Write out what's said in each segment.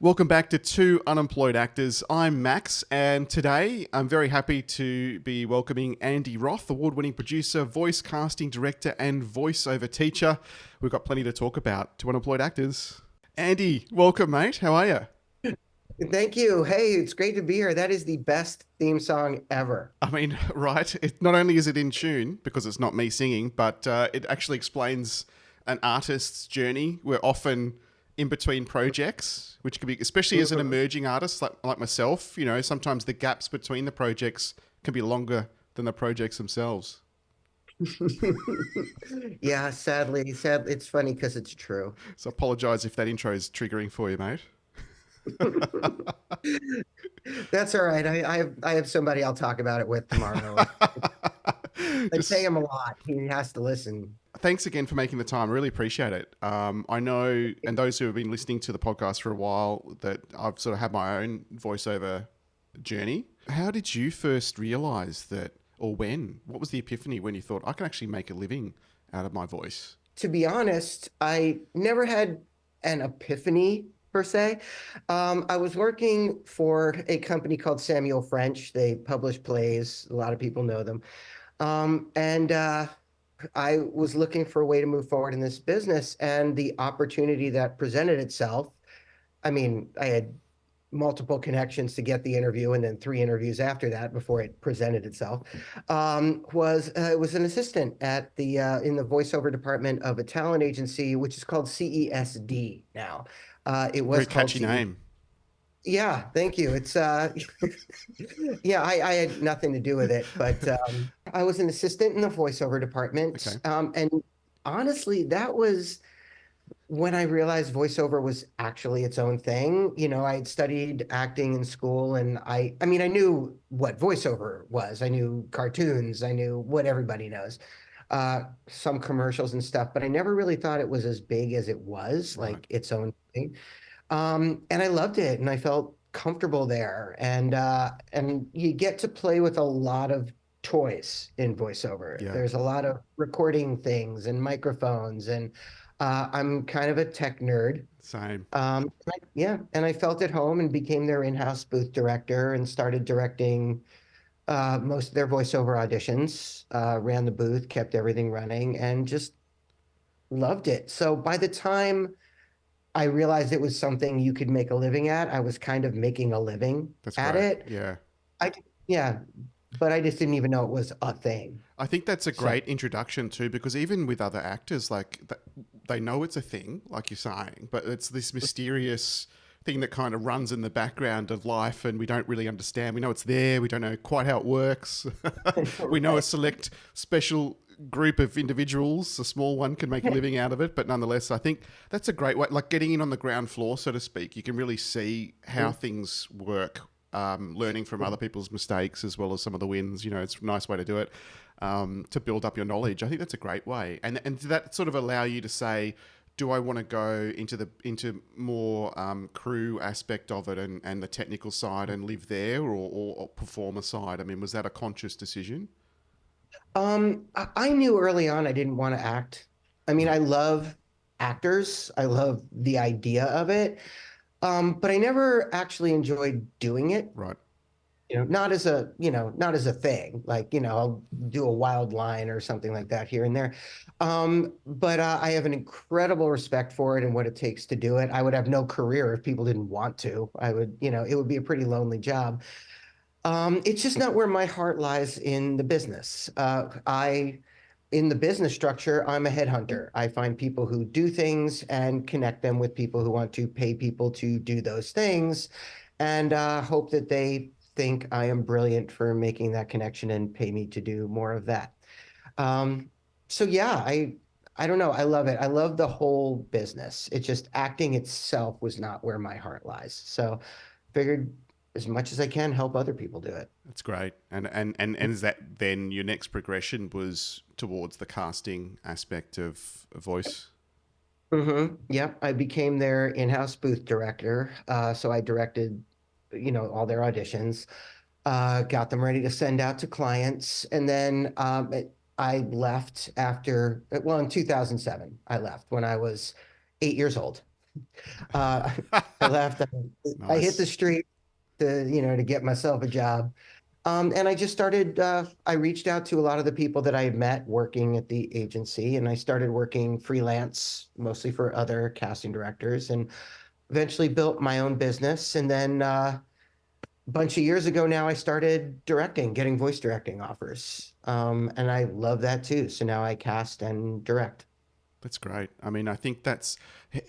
Welcome back to Two Unemployed Actors. I'm Max, and today I'm very happy to be welcoming Andy Roth, award-winning producer, voice casting director, and voiceover teacher. We've got plenty to talk about. Two Unemployed Actors. Andy, welcome, mate. How are you? Thank you. Hey, it's great to be here. That is the best theme song ever. I mean, right? Not only is it in tune, because it's not me singing, but it actually explains an artist's journey. We're often in between projects, which can be, especially as an Mhm. emerging artist like myself, sometimes the gaps between the projects can be longer than the projects themselves. Yeah, sadly, it's funny because it's true. So apologize if that intro is triggering for you, mate. That's all right. I have somebody I'll talk about it with tomorrow. I pay Just him a lot. He has to listen. thanks again for making the time. I really appreciate it. I know, and those who have been listening to the podcast for a while, that I've sort of had my own voiceover journey. How did you first realize that, or when? What was the epiphany when you thought, I can actually make a living out of my voice? To be honest, I never had an epiphany per se. I was working for a company called Samuel French. They publish plays. A lot of people know them. And I was looking for a way to move forward in this business, and the opportunity that presented itself. I mean, I had multiple connections to get the interview, and then three interviews after that before it presented itself. Was it was an assistant at the in the voiceover department of a talent agency, which is called CESD now. It Very was called catchy CE. name. Yeah, thank you. It's yeah, I had nothing to do with it, but I was an assistant in the voiceover department. Okay. And honestly, that was when I realized voiceover was actually its own thing. I had studied acting in school, and I mean, I knew what voiceover was. I knew cartoons. I knew what everybody knows, some commercials and stuff, but I never really thought it was as big as it was, Right. like its own thing. And I loved it, and I felt comfortable there. And you get to play with a lot of toys in voiceover. Yeah. There's a lot of recording things and microphones, and I'm kind of a tech nerd. Same. Yeah, and I felt at home and became their in-house booth director and started directing most of their voiceover auditions. Ran the booth, kept everything running, and just loved it. So by the time I realized it was something you could make a living at, I was kind of making a living That's at great. it. Yeah. I yeah, but I just didn't even know it was a thing. I think that's a So, great introduction too, because even with other actors, they know it's a thing, like you're saying, but it's this mysterious thing that kind of runs in the background of life, and we don't really understand. We know it's there, we don't know quite how it works. We know a right. select special group of individuals, a small one, can make a living out of it, but nonetheless, I think that's a great way, like getting in on the ground floor, so to speak. You can really see how things work. Learning from other people's mistakes as well as some of the wins. It's a nice way to do it, to build up your knowledge. I think that's a great way. And did that sort of allow you to say, do I want to go into more crew aspect of it and the technical side and live there, or performer side? I mean, was that a conscious decision? I knew early on I didn't want to act. I mean, Right, I love actors. I love the idea of it. But I never actually enjoyed doing it. right. Not as a thing. Like, I'll do a wild line or something like that here and there. But I have an incredible respect for it and what it takes to do it. I would have no career if people didn't want to. It would be a pretty lonely job. It's just not where my heart lies in the business. In the business structure, I'm a headhunter. I find people who do things and connect them with people who want to pay people to do those things, and hope that they think I am brilliant for making that connection and pay me to do more of that. Um, so yeah, I don't know. I love it. I love the whole business. It's just acting itself was not where my heart lies. So figured as much as I can help other people do it. That's great. And is that then your next progression was towards the casting aspect of voice? Yep, I became their in-house booth director. So I directed, all their auditions, got them ready to send out to clients, and then I left after, well, in 2007, I left when I was 8 years old. Uh, I left. I hit the Nice. street to get myself a job. And I just started, I reached out to a lot of the people that I had met working at the agency, and I started working freelance, mostly for other casting directors, and eventually built my own business. And then a bunch of years ago now, I started directing, getting voice directing offers. And I love that too. So now I cast and direct. That's great. I mean, I think that's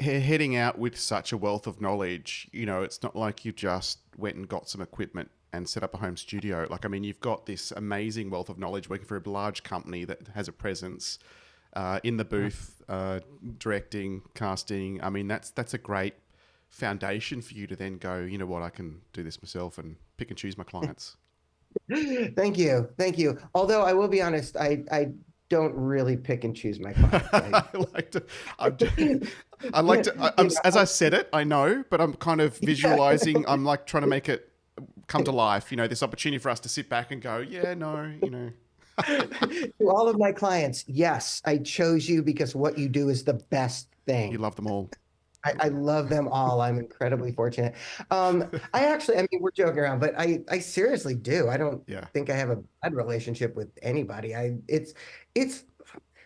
heading out with such a wealth of knowledge. It's not like you just went and got some equipment and set up a home studio. Like, I mean, you've got this amazing wealth of knowledge working for a large company that has a presence in the booth, directing, casting. I mean, that's a great foundation for you to then go, you know what, I can do this myself and pick and choose my clients. Thank you. Thank you. Although I will be honest, I don't really pick and choose my clients. I like to, I'm, I like to, You I'm, know, as I said it, I know, but I'm kind of yeah. visualizing, I'm like trying to make it come to life, this opportunity for us to sit back and go, yeah, no. To all of my clients, yes, I chose you because what you do is the best You thing. love them all. I love them all. I'm incredibly fortunate. I mean, we're joking around, but I seriously do. I don't Yeah. think I have a bad relationship with anybody. It's,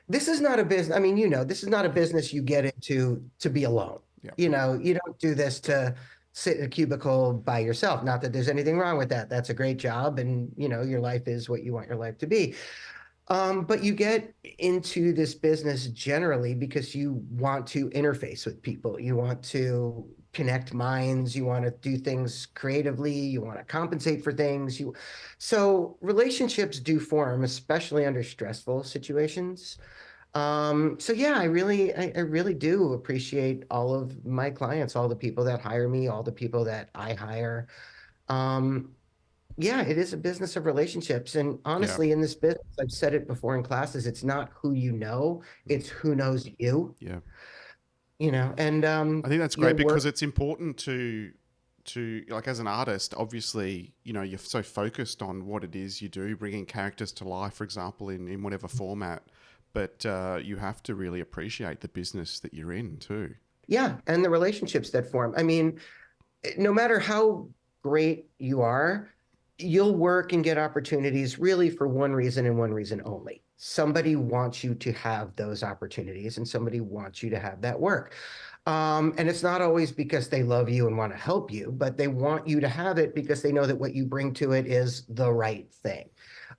this is not a business. I mean, this is not a business you get into to be alone. Yeah. You don't do this to sit in a cubicle by yourself. Not that there's anything wrong with that. That's a great job. And, your life is what you want your life to be. But you get into this business generally because you want to interface with people. You want to connect minds. You want to do things creatively. You want to compensate for things. So relationships do form, especially under stressful situations. So yeah, I really do appreciate all of my clients, all the people that hire me, all the people that I hire. Um, yeah, it is a business of relationships. And Yeah. honestly, in this business, I've said it before in classes, it's not who you know, Mm. it's who knows you, Yeah. and I think that's great you'll because work. it's important to like as an artist, obviously, you're so focused on what it is you do, bringing characters to life, for example, in whatever format. But you have to really appreciate the business that you're in too. Yeah, and the relationships that form. I mean, no matter how great you are, you'll work and get opportunities really for one reason and one reason only. Somebody wants you to have those opportunities and somebody wants you to have that work. And it's not always because they love you and want to help you, but they want you to have it because they know that what you bring to it is the right thing.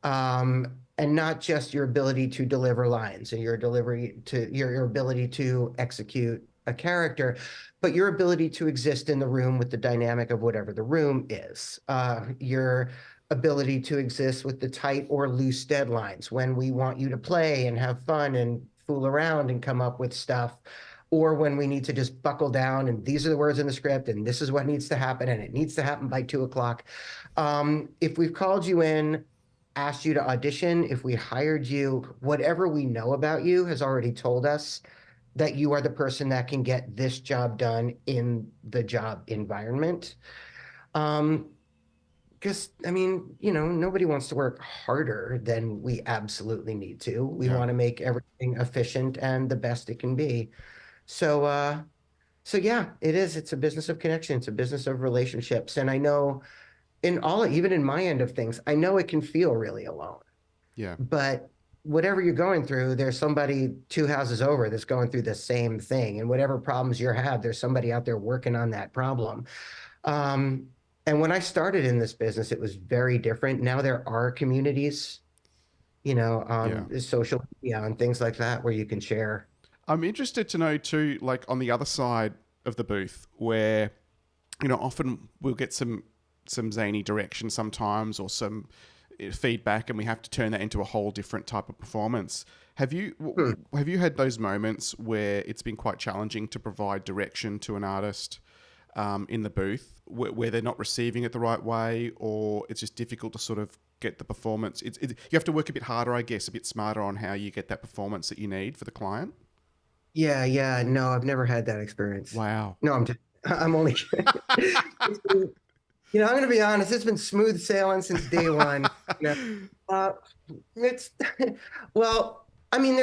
And not just your ability to deliver lines and your ability to execute a character, but your ability to exist in the room with the dynamic of whatever the room is. Your ability to exist with the tight or loose deadlines when we want you to play and have fun and fool around and come up with stuff, or when we need to just buckle down and these are the words in the script and this is what needs to happen and it needs to happen by 2 o'clock. If we've called you in, asked you to audition, if we hired you, whatever we know about you has already told us that you are the person that can get this job done in the job environment. Um, because I mean, nobody wants to work harder than we absolutely need to. We Yeah. want to make everything efficient and the best it can be. So, so yeah, it is. It's a business of connection. It's a business of relationships. And I know even in my end of things, I know it can feel really alone. Yeah. But whatever you're going through, there's somebody 2 houses over that's going through the same thing. And whatever problems you have, there's somebody out there working on that problem. Um, and when I started in this business, it was very different. Now there are communities, Yeah. on social media and things like that where you can share. I'm interested to know too, like on the other side of the booth, where often we'll get some zany direction sometimes, or some feedback, and we have to turn that into a whole different type of performance. Have you Hmm. have you had those moments where it's been quite challenging to provide direction to an artist in the booth, where they're not receiving it the right way, or it's just difficult to sort of get the performance? You have to work a bit harder, I guess, a bit smarter on how you get that performance that you need for the client. Yeah, yeah. No, I've never had that experience. Wow. No, I'm only kidding. I'm going to be honest, it's been smooth sailing since day one. You know, uh, it's well, I mean,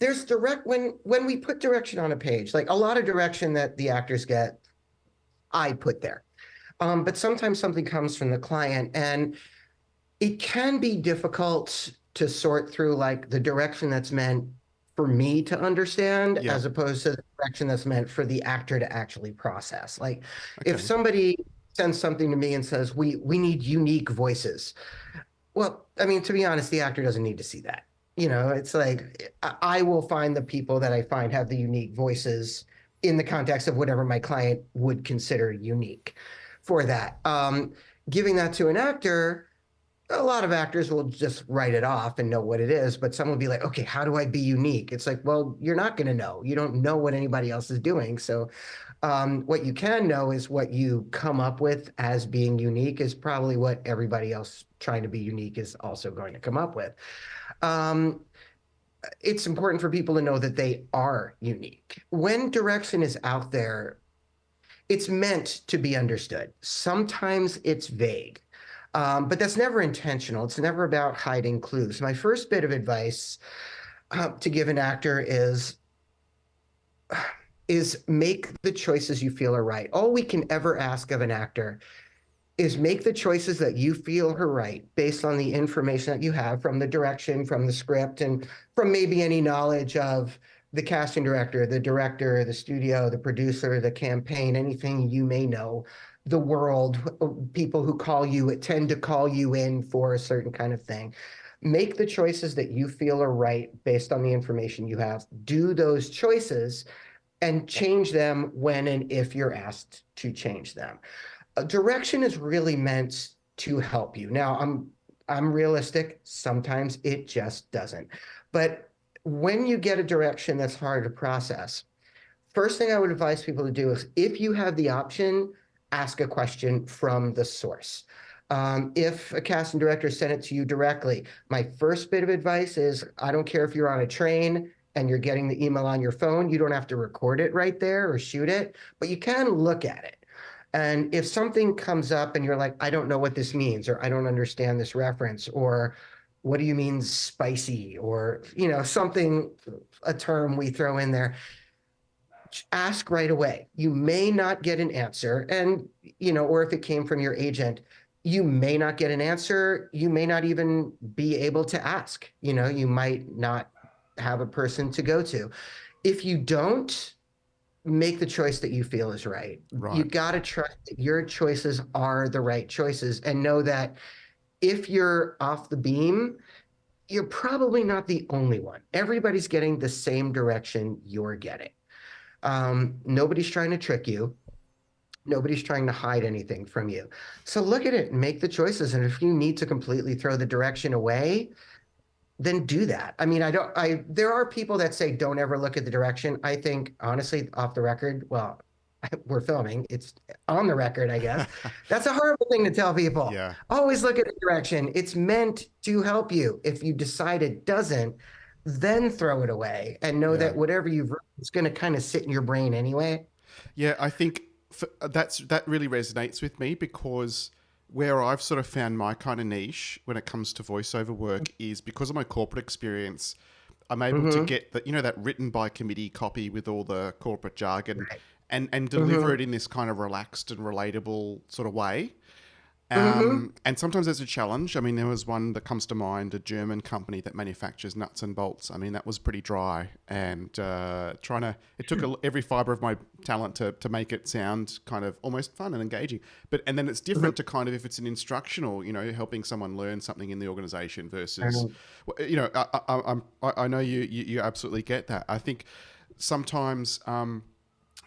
there's direct when we put direction on a page, like a lot of direction that the actors get, I put there. But sometimes something comes from the client, and it can be difficult to sort through like the direction that's meant for me to understand Yeah. as opposed to the direction that's meant for the actor to actually process. Like if Okay. somebody sends something to me and says, we need unique voices. Well, I mean, to be honest, the actor doesn't need to see that. It's like I will find the people that I find have the unique voices in the context of whatever my client would consider unique for that. Giving that to an actor, a lot of actors will just write it off and know what it is, but some will be like, okay, how do I be unique? It's like, well, you're not going to know. You don't know what anybody else is doing. So what you can know is what you come up with as being unique is probably what everybody else trying to be unique is also going to come up with. Um, it's important for people to know that they are unique. When direction is out there, it's meant to be understood. Sometimes it's vague, but that's never intentional. It's never about hiding clues. My first bit of advice to give an actor is make the choices you feel are right. All we can ever ask of an actor is make the choices that you feel are right based on the information that you have from the direction, from the script, and from maybe any knowledge of the casting director, the studio, the producer, the campaign, anything you may know, the world, people who call you, tend to call you in for a certain kind of thing. Make the choices that you feel are right based on the information you have. Do those choices and change them when and if you're asked to change them. Direction is really meant to help you. Now, I'm realistic. Sometimes it just doesn't. But when you get a direction that's hard to process, first thing I would advise people to do is if you have the option, ask a question from the source. If a casting director sent it to you directly, my first bit of advice is I don't care if you're on a train and you're getting the email on your phone, you don't have to record it right there or shoot it, but you can look at it. And if something comes up and you're like, I don't know what this means, or I don't understand this reference, or what do you mean spicy, or, something, a term we throw in there, ask right away. You may not get an answer. And, or if it came from your agent, you may not get an answer. You may not even be able to ask. You might not have a person to go to. If you don't, make the choice that you feel is right. You Right. got to trust that your choices are the right choices and know that if you're off the beam, you're probably not the only one. Everybody's getting the same direction you're getting. Nobody's trying to trick you. Nobody's trying to hide anything from you. So look at it and make the choices. And if you need to completely throw the direction away, then do that. I mean, there are people that say don't ever look at the direction. I think, honestly, off the record, well, we're filming, it's on the record, I guess. That's a horrible thing to tell people. Yeah. Always look at the direction. It's meant to help you. If you decide it doesn't, then throw it away and know Yeah. that whatever you've written is going to kind of sit in your brain anyway. Yeah, I think that really resonates with me because where I've sort of found my kind of niche when it comes to voiceover work is because of my corporate experience. I'm able to Mm-hmm. get that written by committee copy with all the corporate jargon Right. and deliver Mm-hmm. it in this kind of relaxed and relatable sort of way. Mm-hmm. And sometimes there's a challenge. I mean, there was one that comes to mind, a German company that manufactures nuts and bolts. I mean, that was pretty dry and it took every fiber of my talent to make it sound kind of almost fun and engaging. And then it's different to kind of if it's an instructional, helping someone learn something in the organization versus, Mm-hmm. I know you absolutely get that. I think sometimes,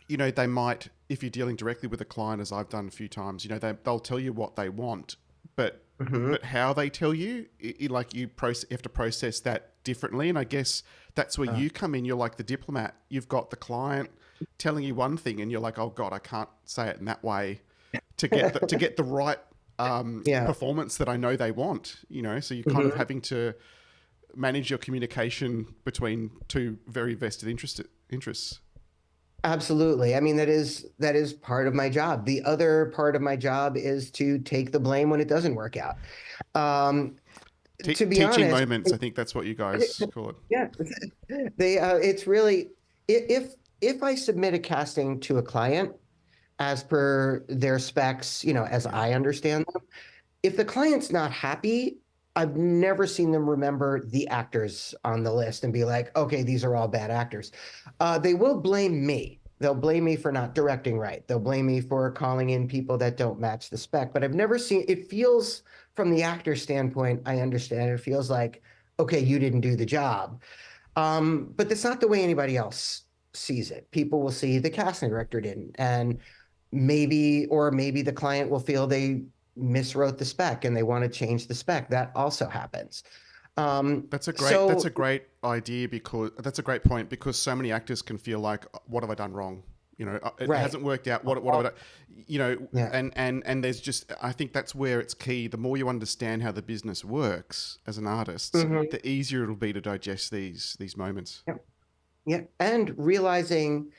they might, if you're dealing directly with a client, as I've done a few times, they'll tell you what they want, but Mm-hmm. but how they tell you, like you have to process that differently. And I guess that's where Uh, you come in. You're like the diplomat. You've got the client telling you one thing, and you're like, oh God, I can't say it in that way to get the right yeah. performance that I know they want. So you're kind of Mm-hmm. having to manage your communication between two very vested interests. Absolutely. I mean, that is part of my job. The other part of my job is to take the blame when it doesn't work out. Um, To be Teaching honest, moments. I think that's what you guys call it. yeah, it's really if I submit a casting to a client as per their specs, as Yeah. I understand them, if the client's not happy, I've never seen them remember the actors on the list and be like, okay, these are all bad actors. They will blame me. They'll blame me for not directing right. They'll blame me for calling in people that don't match the spec. But I've never seen it feels from the actor standpoint, I understand it feels like, okay, you didn't do the job. But that's not the way anybody else sees it. People will see the casting director didn't. And maybe the client will feel they miswrote the spec and they want to change the spec. That also happens. Um, That's so a great idea, because that's a great point, because so many actors can feel like, what have I done wrong? It right. hasn't worked out. What have I done? Yeah. And there's just, I think that's where it's key. The more you understand how the business works as an artist, Hmm. the easier it'll be to digest these moments. Yeah. Yeah. And realizing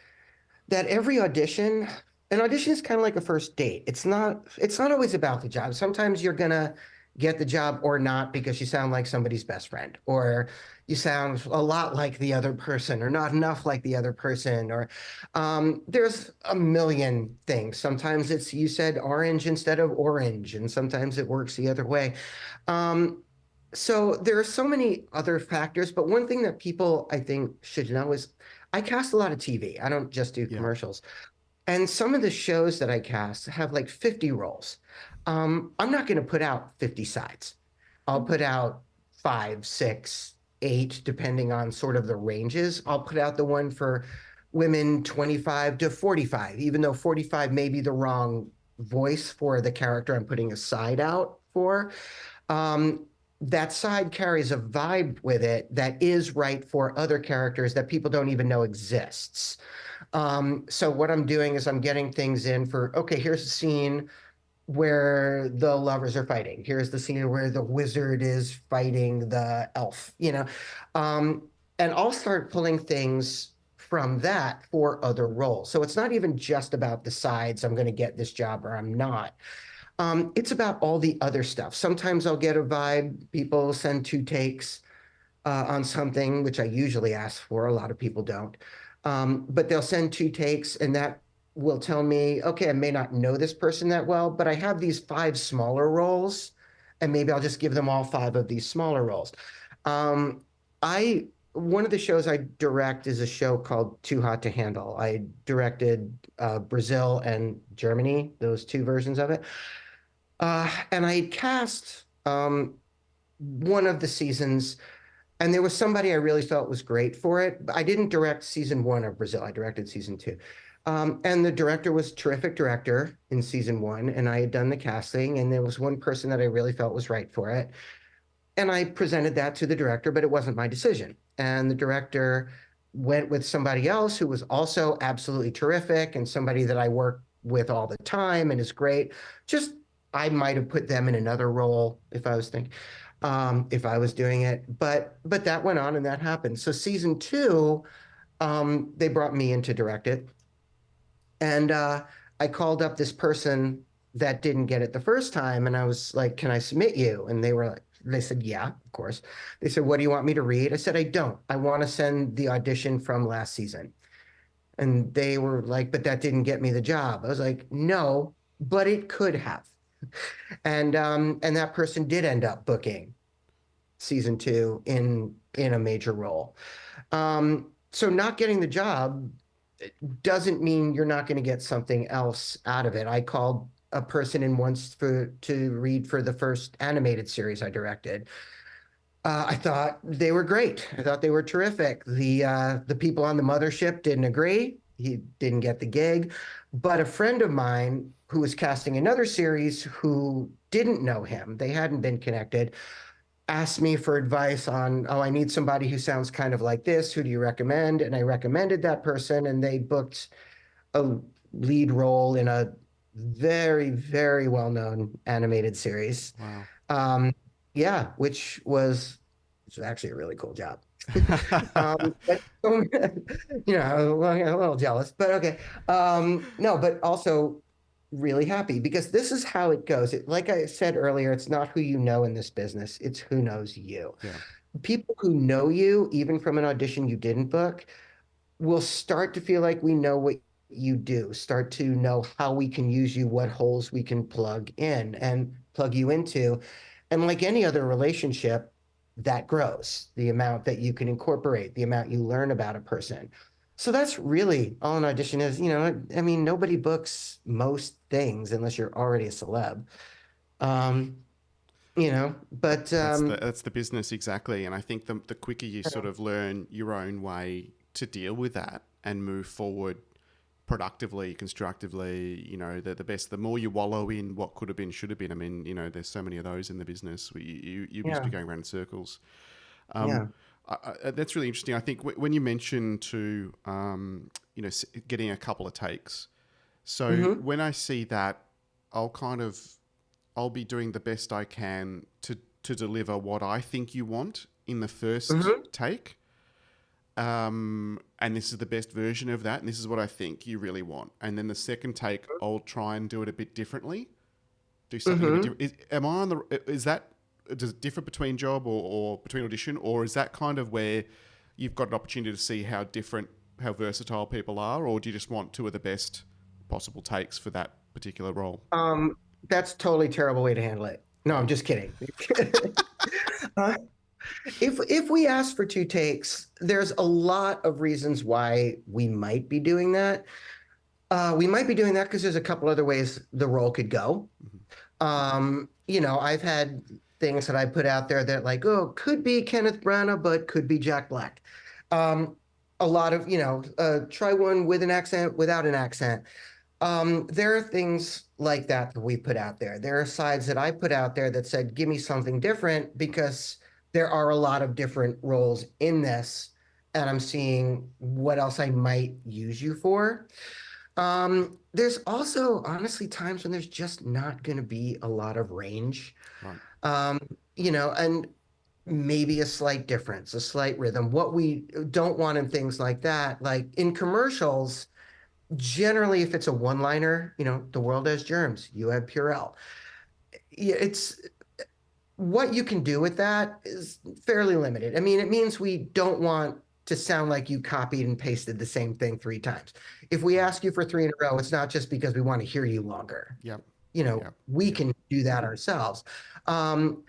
that an audition is kind of like a first date. It's not always about the job. Sometimes you're gonna get the job or not because you sound like somebody's best friend, or you sound a lot like the other person, or not enough like the other person, or there's a million things. Sometimes it's you said orange instead of orange, and sometimes it works the other way. Um, so there are so many other factors, but one thing that people I think should know is I cast a lot of TV. I don't just do Yeah. commercials. And some of the shows that I cast have like 50 roles. I'm not going to put out 50 sides. I'll put out five, six, eight, depending on sort of the ranges. I'll put out the one for women 25 to 45, even though 45 may be the wrong voice for the character I'm putting a side out for. Um, that side carries a vibe with it that is right for other characters that people don't even know exists. So what I'm doing is I'm getting things in for, okay, here's a scene where the lovers are fighting. Here's the scene where the wizard is fighting the elf. Um, and I'll start pulling things from that for other roles. So it's not even just about the sides, I'm going to get this job or I'm not. It's about all the other stuff. Sometimes I'll get a vibe, people send two takes on something, which I usually ask for. A lot of people don't. But they'll send two takes, and that will tell me, okay, I may not know this person that well, but I have these five smaller roles, and maybe I'll just give them all five of these smaller roles. Um, I One of the shows I direct is a show called Too Hot to Handle. I directed Brazil and Germany, those two versions of it. And I cast one of the seasons and there was somebody I really felt was great for it. I didn't direct season one of Brazil. I directed season two. And the director was a terrific director in season one, and I had done the casting, and there was one person that I really felt was right for it. And I presented that to the director, but it wasn't my decision. And the director went with somebody else who was also absolutely terrific and somebody that I work with all the time and is great. Just I might have put them in another role if I was doing it. But that went on and that happened. So season two, they brought me in to direct it, and I called up this person that didn't get it the first time, and I was like, "Can I submit you?" And they said, "Yeah, of course." They said, "What do you want me to read?" I said, "I don't. I want to send the audition from last season." And they were like, "But that didn't get me the job." I was like, "No, but it could have." And that person did end up booking season two in a major role. So not getting the job doesn't mean you're not going to get something else out of it. I called a person in once to read for the first animated series I directed. I thought they were great. I thought they were terrific. The people on the mothership didn't agree. He didn't get the gig, but a friend of mine who was casting another series who didn't know him, they hadn't been connected, asked me for advice on, oh, I need somebody who sounds kind of like this. Who do you recommend? And I recommended that person, and they booked a lead role in a very, very well known animated series. Wow. Um, yeah, which was actually a really cool job. But a little jealous, but okay. No, but also really happy because this is how it goes. Like I said earlier, it's not who you know in this business, it's who knows you. Yeah. People who know you, even from an audition you didn't book, will start to feel like we know what you do, start to know how we can use you, what holes we can plug in and plug you into. And like any other relationship, that grows the amount that you can incorporate, the amount you learn about a person. So that's really all an audition is. I mean, nobody books most things unless you're already a celeb. Um, but That's the business exactly, and I think the quicker you sort of learn your own way to deal with that and move forward productively, constructively, the best. The more you wallow in what could have been, should have been. I mean, there's so many of those in the business. You just yeah, be going around in circles. Um, yeah. that's really interesting. I think when you mentioned to getting a couple of takes. So Hmm. when I see that, I'll kind of I'll be doing the best I can to deliver what I think you want in the first Hmm. take. And this is the best version of that, and this is what I think you really want. And then the second take, I'll try and do it a bit differently, do something a bit Hmm. different. Am I on the? Is that does it differ between job or between audition, or is that kind of where you've got an opportunity to see how different, how versatile people are, or do you just want two of the best possible takes for that particular role? Um, that's totally terrible way to handle it. No, I'm Oh, just kidding. Uh, if we ask for two takes, there's a lot of reasons why we might be doing that. We might be doing that because there's a couple other ways the role could go. mhm. I've had things that I put out there that like, oh, could be Kenneth Branagh, but could be Jack Black. Um, a lot of, try one with an accent, without an accent. There are things like that that we put out there. There are sides that I put out there that said, give me something different because there are a lot of different roles in this, and I'm seeing what else I might use you for. There's also honestly times when there's just not going to be a lot of range. Right. Um, and maybe a slight difference, a slight rhythm. What we don't want in things like that, like in commercials, generally, if it's a one-liner, the world has germs, you have Purell. Yeah, it's what you can do with that is fairly limited. I mean, it means we don't want to sound like you copied and pasted the same thing three times. If we Right. ask you for three in a row, it's not just because we want to hear you longer. Yep. Yep. We Yep. can do that ourselves. Um,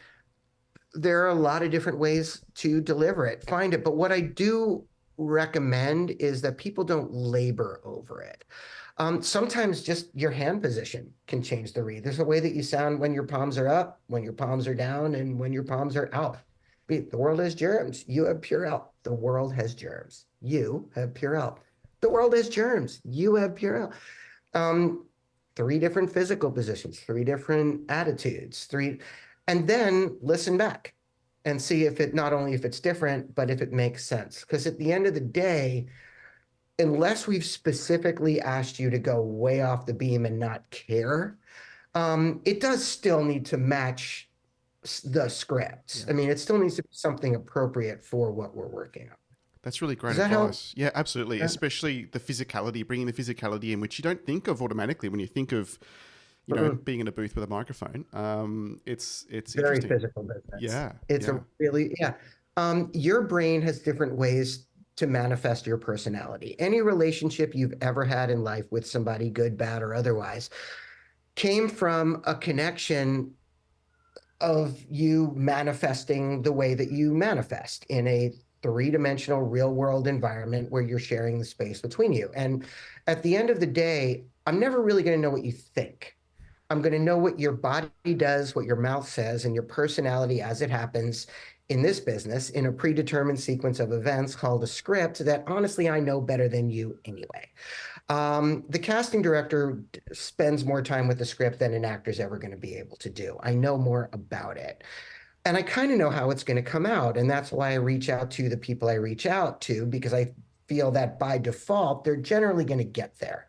there are a lot of different ways to deliver it, find it. But what I do recommend is that people don't labor over it. Sometimes just your hand position can change the read. There's a way that you sound when your palms are up, when your palms are down, and when your palms are out. The world has germs. You have Purell. The world has germs. You have Purell. The world has germs. You have Purell. Um, three different physical positions, three different attitudes, and then listen back and see if it not only if it's different, but if it makes sense. Because at the end of the day, unless we've specifically asked you to go way off the beam and not care, it does still need to match the script. Yeah. I mean, it still needs to be something appropriate for what we're working on. That's really great Does that help? advice. Yeah, absolutely. Yeah. Especially the physicality, bringing the physicality in, which you don't think of automatically when you think of, Mm-mm. being in a booth with a microphone. It's Very interesting. physical business. Yeah, It's yeah, a really, yeah. Your brain has different ways to manifest your personality. Any relationship you've ever had in life with somebody, good, bad, or otherwise, came from a connection of you manifesting the way that you manifest in a three-dimensional real world environment where you're sharing the space between you. And at the end of the day, I'm never really going to know what you think. I'm going to know what your body does, what your mouth says, and your personality as it happens in this business in a predetermined sequence of events called a script that honestly I know better than you anyway. The casting director spends more time with the script than an actor's ever going to be able to do. I know more about it. And I kind of know how it's going to come out. And that's why I reach out to the people I reach out to, because I feel that by default, they're generally going to get there.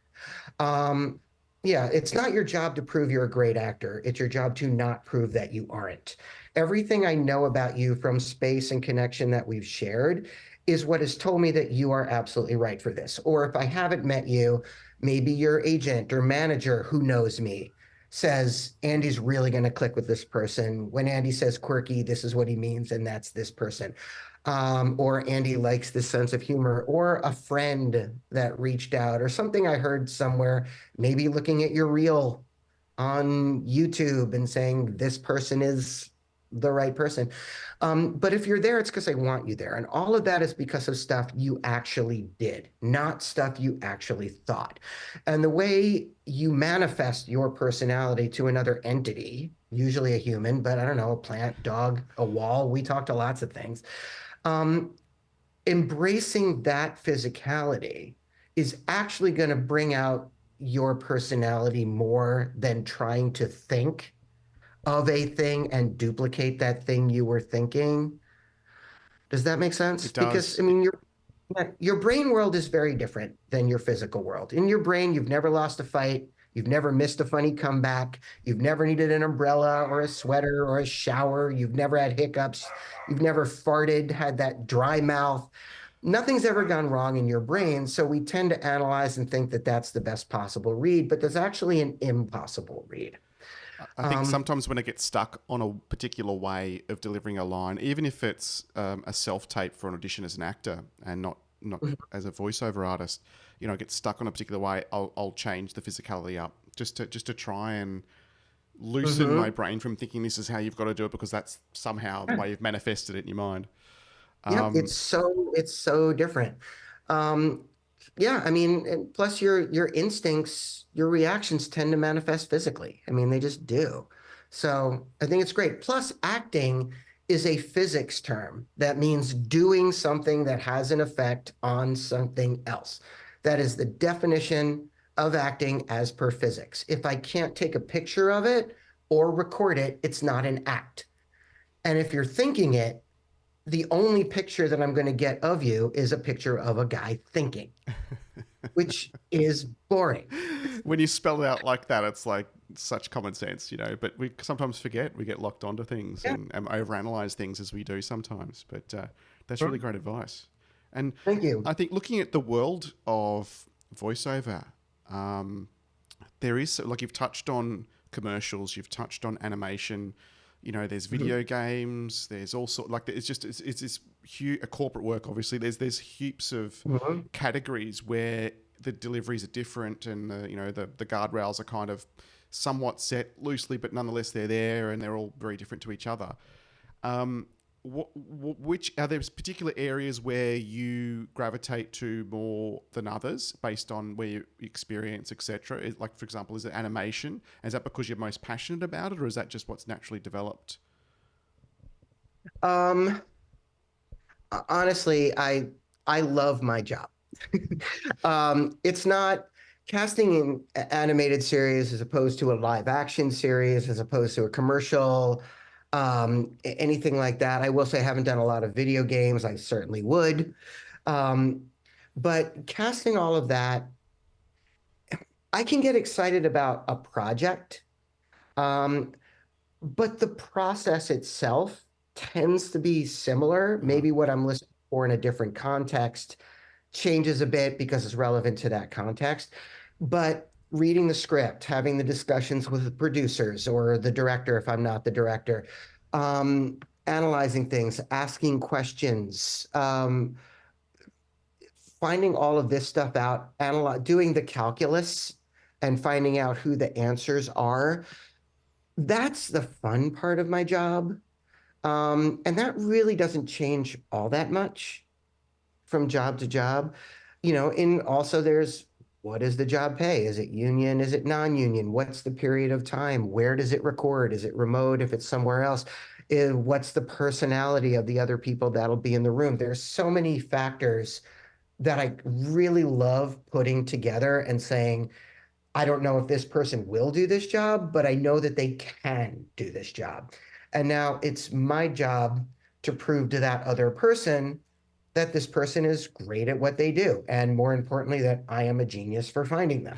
Um, yeah, it's not your job to prove you're a great actor. It's your job to not prove that you aren't. Everything I know about you from space and connection that we've shared is what has told me that you are absolutely right for this. Or if I haven't met you, Maybe your agent or manager who knows me says, Andy's really going to click with this person. When Andy says quirky, this is what he means, and that's this person. Or Andy likes this sense of humor, or a friend that reached out, or something I heard somewhere, maybe looking at your reel on YouTube and saying, this person is the right person. But if you're there, it's because they want you there. And all of that is because of stuff you actually did, not stuff you actually thought. And the way you manifest your personality to another entity, usually a human, but I don't know, a plant, dog, a wall, we talk to lots of things. Um, Embracing that physicality is actually going to bring out your personality more than trying to think of a thing and duplicate that thing you were thinking. Does that make sense? It Because does. I mean, your brain world is very different than your physical world. In your brain, you've never lost a fight. You've never missed a funny comeback. You've never needed an umbrella or a sweater or a shower. You've never had hiccups. You've never farted, had that dry mouth. Nothing's ever gone wrong in your brain. So we tend to analyze and think that that's the best possible read, but there's actually an impossible read. I think Um, sometimes when I get stuck on a particular way of delivering a line, even if it's a self tape for an audition as an actor and not as a voiceover artist, I get stuck on a particular way. I'll change the physicality up just to try and loosen my mhm. brain from thinking this is how you've got to do it because that's somehow the way you've manifested it in your mind. Yep, Um, it's so different. Um, yeah, I mean, and plus your instincts, your reactions tend to manifest physically. I mean, they just do. So I think it's great. Plus, acting is a physics term that means doing something that has an effect on something else. That is the definition of acting as per physics. If I can't take a picture of it or record it, it's not an act. And if you're thinking it, the only picture that I'm going to get of you is a picture of a guy thinking, which is boring. when you spell it out like that, it's like such common sense, but we sometimes forget. We get locked onto things Yeah. and overanalyze things as we do sometimes. But that's really great advice. And Thank you. I think looking at the world of voiceover, um, there is, like you've touched on commercials, you've touched on animation, there's Mhm. video games, there's also like it's this huge a corporate work. Obviously, there's heaps of Mhm. categories where the deliveries are different and the guardrails are kind of somewhat set loosely, but nonetheless they're there and they're all very different to each other. Um, which are there particular areas where you gravitate to more than others based on where you experience, etc.? Like, for example, is it animation? Is that because you're most passionate about it, or is that just what's naturally developed? Um, Honestly, I love my job. It's not casting in animated series as opposed to a live action series, as opposed to a commercial, anything like that. I will say I haven't done a lot of video games. I certainly would. Um, but casting all of that, I can get excited about a project, um, but the process itself tends to be similar. Uh-huh. Maybe what I'm listening for in a different context changes a bit because it's relevant to that context. But reading the script, having the discussions with the producers or the director, if I'm not the director, analyzing things, asking questions, finding all of this stuff out, doing the calculus and finding out who the answers are. That's the fun part of my job. And that really doesn't change all that much from job to job. And also there's, what does the job pay? Is it union? Is it non-union? What's the period of time? Where does it record? Is it remote if it's somewhere else? What's the personality of the other people that'll be in the room? There's so many factors that I really love putting together and saying, I don't know if this person will do this job, but I know that they can do this job. And now it's my job to prove to that other person that this person is great at what they do. And more importantly, that I am a genius for finding them.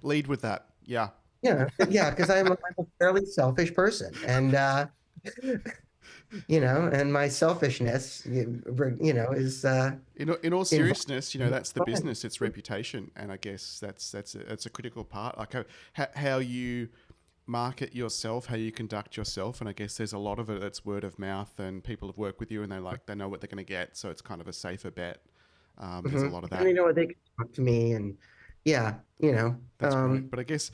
Lead with that. Yeah. Yeah, yeah, because I'm a fairly selfish person. And and my selfishness, is In all involved. seriousness, that's the business. It's reputation, and I guess that's a critical part. Like how you market yourself, how you conduct yourself, and I guess there's a lot of it that's word of mouth, and people have worked with you, and they know what they're going to get, so it's kind of a safer bet. There's a Mhm. lot of And that. they know what they can talk to me, and yeah, That's great. But I guess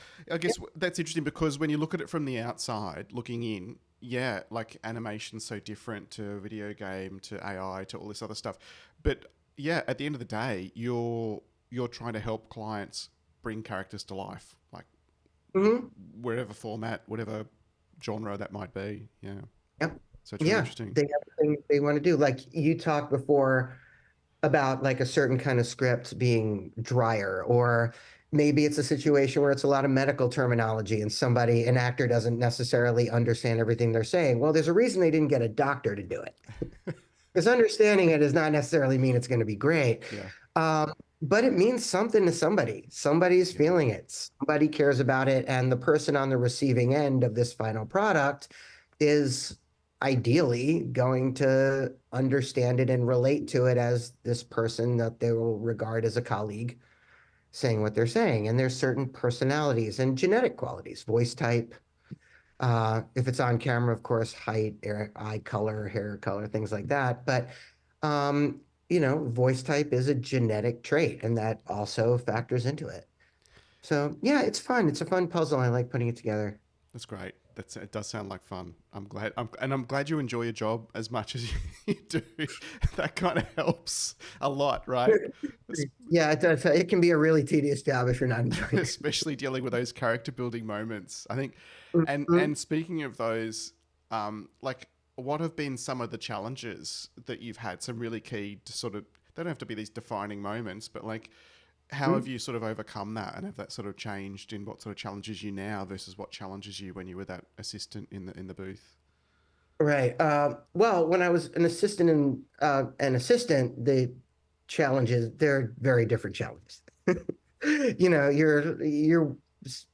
that's interesting because when you look at it from the outside, looking in, yeah, like animation's so different to a video game, to AI, to all this other stuff. But yeah, at the end of the day, you're trying to help clients bring characters to life, like mhm. wherever format, whatever genre that might be. Yeah. Yep. So it's really Yeah, interesting. they have things they want to do. Like you talked before about like a certain kind of script being drier, or maybe it's a situation where it's a lot of medical terminology and an actor doesn't necessarily understand everything they're saying. Well, there's a reason they didn't get a doctor to do it. Because understanding it does not necessarily mean it's going to be great. Yeah. Um, but it means something to somebody. Somebody's Yeah. feeling it. Somebody cares about it. And the person on the receiving end of this final product is ideally going to understand it and relate to it as this person that they will regard as a colleague saying what they're saying. And there's certain personalities and genetic qualities, voice type, if it's on camera, of course, height, eye color, hair color, things like that. But voice type is a genetic trait, and that also factors into it. So yeah, it's fun. It's a fun puzzle. I like putting it together. That's great. It does sound like fun. I'm glad you enjoy your job as much as you do. That kind of helps a lot, right? Yeah, it does. It can be a really tedious job if you're not enjoying it. Especially dealing with those character building moments. I think, and Mhm. and speaking of those, like what have been some of the challenges that you've had? Some really key to sort of, they don't have to be these defining moments, but like how have you sort of overcome that, and have that sort of changed in what sort of challenges you now versus what challenges you when you were that assistant in the booth? Right. Well, when I was an assistant, the challenges, they're very different challenges. You're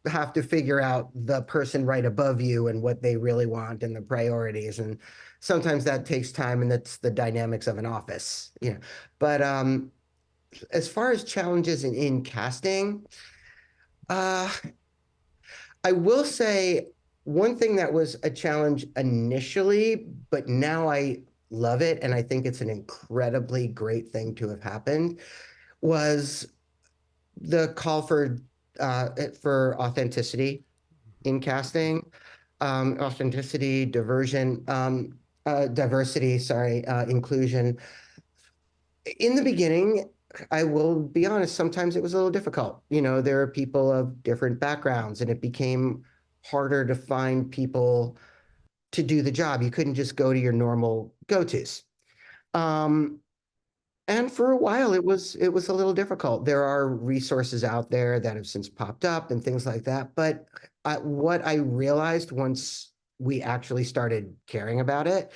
have to figure out the person right above you and what they really want and the priorities. And sometimes that takes time, and that's the dynamics of an office. But as far as challenges in casting, uh, I will say one thing that was a challenge initially, but now I love it, and I think it's an incredibly great thing to have happened, was the call for authenticity in casting, authenticity, diversity, sorry, inclusion. In the beginning, I will be honest, sometimes it was a little difficult. There are people of different backgrounds, and it became harder to find people to do the job. You couldn't just go to your normal go-tos. Um, and for a while, it was a little difficult. There are resources out there that have since popped up and things like that. But what I realized once we actually started caring about it,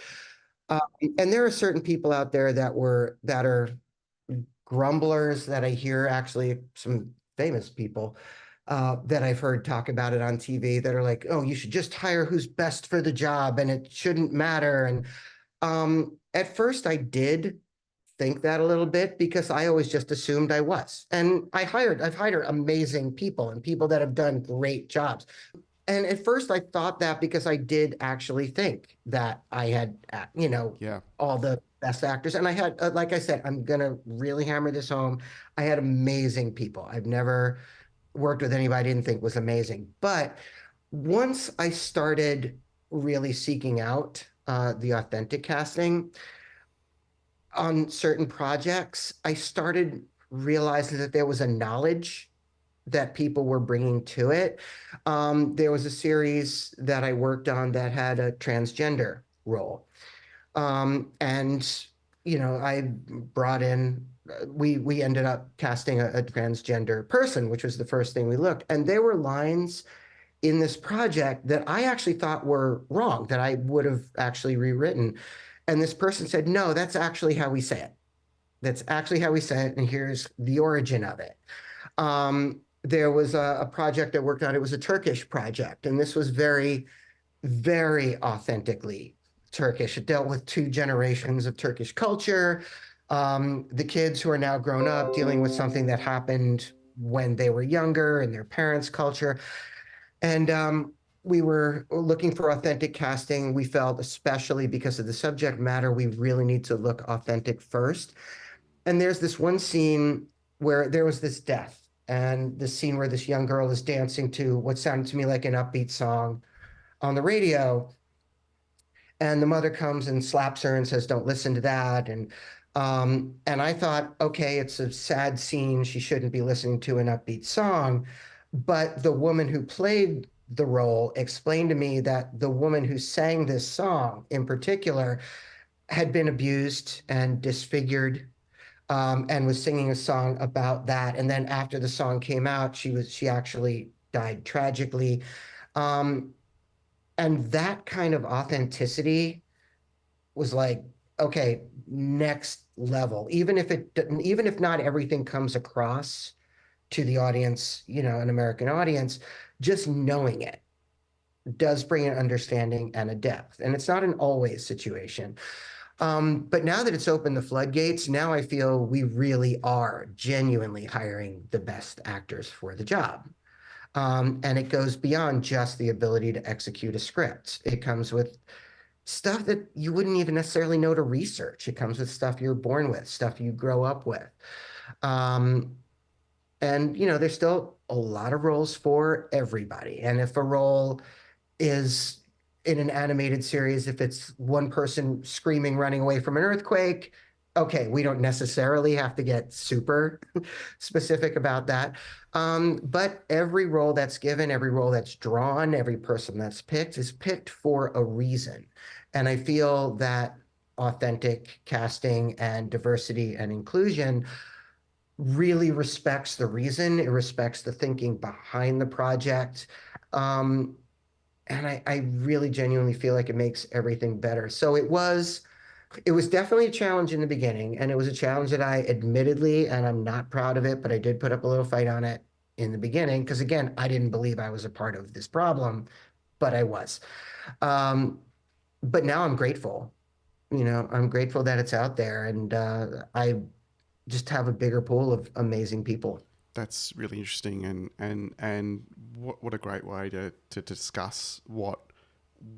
uh, and there are certain people out there that are grumblers that I hear, actually some famous people that I've heard talk about it on TV, that are like, oh, you should just hire who's best for the job and it shouldn't matter. And at first I did think that a little bit, because I always just assumed I was. And I've hired amazing people and people that have done great jobs. And at first I thought that, because I did actually think that I had, Yeah. all the best actors. And I had, like I said, I'm going to really hammer this home. I had amazing people. I've never worked with anybody I didn't think was amazing. But once I started really seeking out the authentic casting on certain projects, I started realizing that there was a knowledge that people were bringing to it. There was a series that I worked on that had a transgender role. And I brought in, we ended up casting a transgender person, which was the first thing we looked. And there were lines in this project that I actually thought were wrong, that I would have actually rewritten. And this person said, no, that's actually how we say it. That's actually how we say it. And here's the origin of it. There was a project I worked on. It was a Turkish project, and this was very, very authentically Turkish. It dealt with two generations of Turkish culture. The kids who are now grown up dealing with something that happened when they were younger in their parents' culture. And we were looking for authentic casting. We felt, especially because of the subject matter, we really need to look authentic first. And there's this one scene where there was this death, and the scene where this young girl is dancing to what sounded to me like an upbeat song on the radio. And the mother comes and slaps her and says, "Don't listen to that." And I thought, okay, it's a sad scene. She shouldn't be listening to an upbeat song. But the woman who played the role explained to me that the woman who sang this song in particular had been abused and disfigured, and was singing a song about that. And then after the song came out, she actually died tragically. Um, and that kind of authenticity was like, okay, next level. Even if not everything comes across to the audience, an American audience, just knowing it does bring an understanding and a depth. And it's not an always situation. But now that it's opened the floodgates, now I feel we really are genuinely hiring the best actors for the job. And it goes beyond just the ability to execute a script. It comes with stuff that you wouldn't even necessarily know to research. It comes with stuff you're born with, stuff you grow up with. Um, and, there's still a lot of roles for everybody. And if a role is in an animated series, if it's one person screaming, running away from an earthquake, okay, we don't necessarily have to get super specific about that. But every role that's given, every role that's drawn, every person that's picked is picked for a reason. And I feel that authentic casting and diversity and inclusion really respects the reason, it respects the thinking behind the project. Um, and I really genuinely feel like it makes everything better. So it was definitely a challenge in the beginning, and it was a challenge that I admittedly, and I'm not proud of it, but I did put up a little fight on it in the beginning because again, I didn't believe I was a part of this problem, but I was. Um, but now I'm grateful. I'm grateful that it's out there, and I just have a bigger pool of amazing people. That's really interesting, and what a great way to discuss what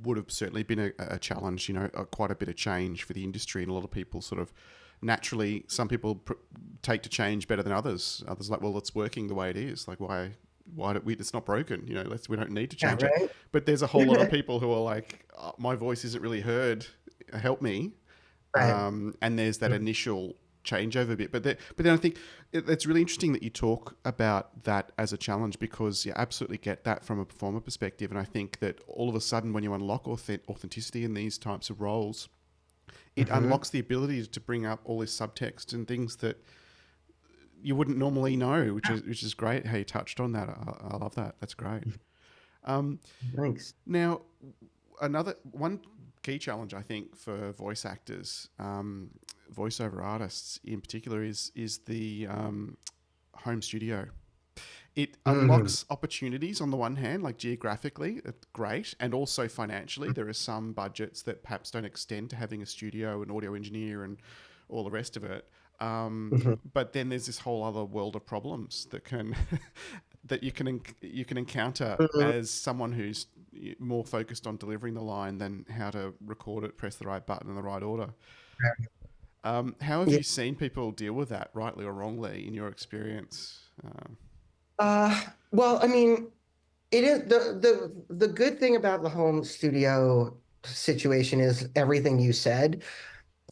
would have certainly been a challenge. Quite a bit of change for the industry, and a lot of people sort of naturally. Some people take to change better than others. Others like, well, it's working the way it is. Like, why don't we? It's not broken. We don't need to Yeah, change it. right. But there's a whole lot of people who are like, oh, my voice isn't really heard. Help me. Right. And there's that initial changeover bit. But then I think it's really interesting that you talk about that as a challenge, because you absolutely get that from a performer perspective. And I think that all of a sudden, when you unlock authenticity in these types of roles, it Hmm. unlocks the ability to bring up all this subtext and things that you wouldn't normally know, which is great. How you touched on that, I love that. That's great. Um, Thanks. Now, another one key challenge I think for voice actors, voiceover artists in particular, is the home studio. It Hmm. unlocks opportunities on the one hand, like geographically, it's great, and also financially. There are some budgets that perhaps don't extend to having a studio, an audio engineer, and all the rest of it. Hmm. But then there's this whole other world of problems that can that you can encounter Hmm. as someone who's more focused on delivering the line than how to record it, press the right button in the right order. How have Yeah. you seen people deal with that, rightly or wrongly, in your experience? Well, I mean, it is the good thing about the home studio situation is everything you said.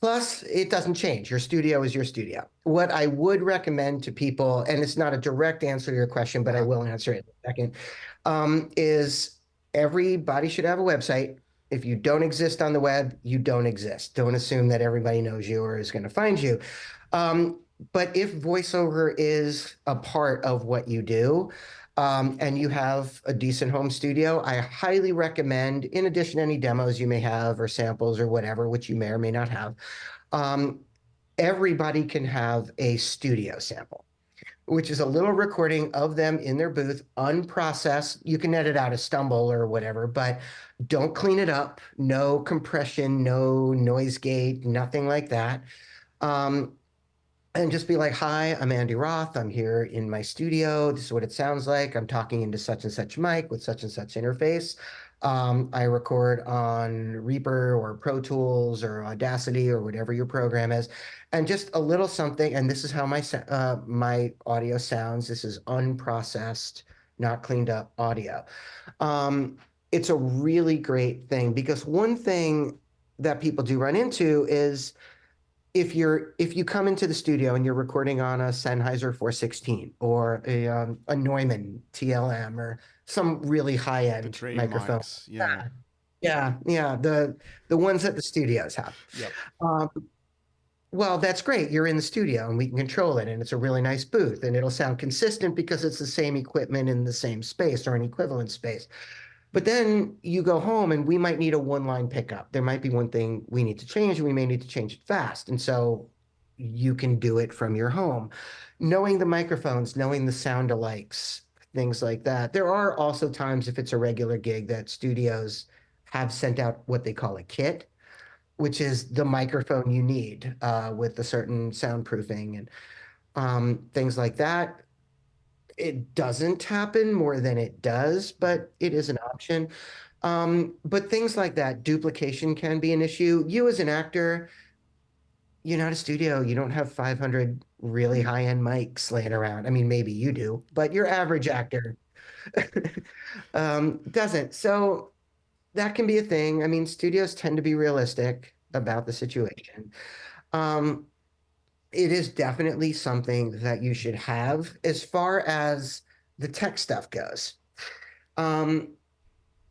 Plus, it doesn't change. Your studio is your studio. What I would recommend to people, and it's not a direct answer to your question, but I Uh-huh. will answer it in a second, is everybody should have a website. If you don't exist on the web, you don't exist. Don't assume that everybody knows you or is going to find you. Um, but if voiceover is a part of what you do, and you have a decent home studio, I highly recommend, in addition to any demos you may have or samples or whatever, which you may or may not have, um, everybody can have a studio sample. which is a little recording of them in their booth, unprocessed. You can edit out a stumble or whatever, but don't clean it up. No compression, no noise gate, nothing like that. Um, and just be like, hi, I'm Andy Roth. I'm here in my studio. This is what it sounds like. I'm talking into such and such mic with such and such interface. I record on Reaper or Pro Tools or Audacity or whatever your program is, and just a little something. And this is how my audio sounds. This is unprocessed, not cleaned up audio. Um, it's a really great thing because one thing that people do run into is if you come into the studio and you're recording on a Sennheiser 416 or a Neumann TLM or some really high The end dream microphone. mics. Yeah. Yeah, the ones that the studios have. Yep. Um, well, that's great. You're in the studio and we can control it, and it's a really nice booth, and it'll sound consistent because it's the same equipment in the same space or an equivalent space. But then you go home and we might need a one line pickup. There might be one thing we need to change and we may need to change it fast. And so you can do it from your home. Knowing the microphones, knowing the sound alikes, things like that. There are also times if it's a regular gig that studios have sent out what they call a kit, which is the microphone you need with a certain soundproofing and things like that. It doesn't happen more than it does, but it is an option. But things like that, duplication can be an issue. You as an actor, you're not a studio. You don't have 500 really high-end mics laying around. I mean, maybe you do, but your average actor doesn't. So that can be a thing. I mean, studios tend to be realistic about the situation. Um, it is definitely something that you should have as far as the tech stuff goes. Um,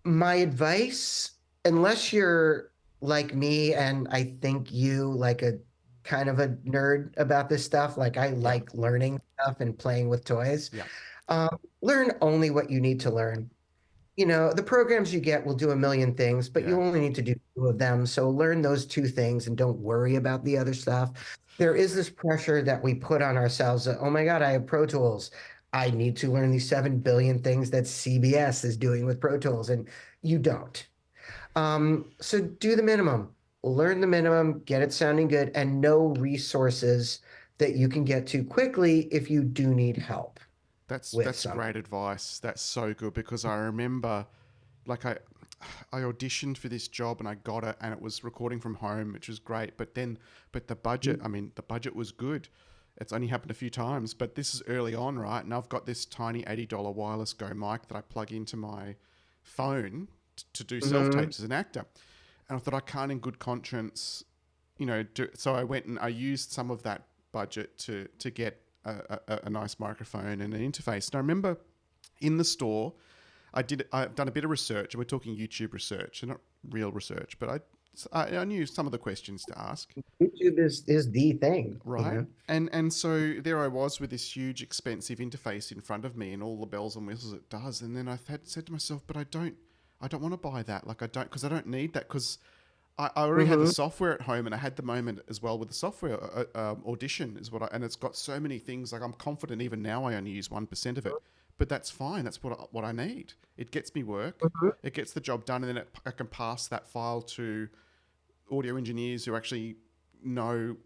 my advice, unless you're like me and I think you like a kind of a nerd about this stuff, like I Yep. like learning stuff and playing with toys, Yep. learn only what you need to learn. You know, the programs you get will do a million things, but you Yeah. only need to do two of them. So learn those two things and don't worry about the other stuff. There is this pressure that we put on ourselves that, oh my God, I have Pro Tools. I need to learn these 7 billion things that CBS is doing with Pro Tools, and you don't. So do the minimum, learn the minimum, get it sounding good, and know resources that you can get to quickly if you do need help with That's something. great advice. That's so good because I remember, like I auditioned for this job and I got it, and it was recording from home, which was great. But the budget, I mean, the budget was good. It's only happened a few times, but this is early on, right? And I've got this tiny $80 wireless Go mic that I plug into my phone to do self Mm-hmm. tapes as an actor. And I thought I can't, in good conscience, so I went and I used some of that budget to get a nice microphone and an interface. And I remember in the store, I've done a bit of research, and we're talking YouTube research, and not real research, but I knew some of the questions to ask, YouTube is the thing, you right? know. And so there I was with this huge expensive interface in front of me and all the bells and whistles it does. And then said to myself, but I don't want to buy that. Like because I don't need that because I already had the Mm-hmm. software at home, and I had the moment as well with the software. Audition is and it's got so many things. Like I'm confident even now I only use 1% of it, but that's fine. That's what I need. It gets me work. Mm-hmm. It gets the job done, and then I can pass that file to audio engineers who actually know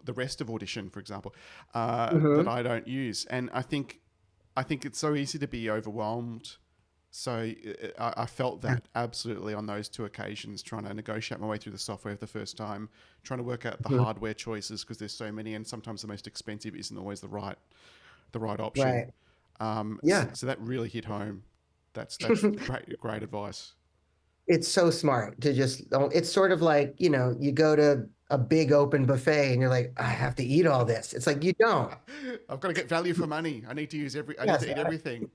the rest of Audition, for example, that Mm-hmm. I don't use. And I think it's so easy to be overwhelmed. So I felt Yeah. that absolutely on those two occasions, trying to negotiate my way through the software for the first time, trying to work out the Mhm. hardware choices because there's so many, and sometimes the most expensive isn't always the right option. Right. Yeah. So that really hit home. That's great advice. It's so smart to just, it's sort of like, you know, you go to a big open buffet and you're like, I have to eat all this. It's like, you don't. I've got to get value for money. I need Yes. to eat everything.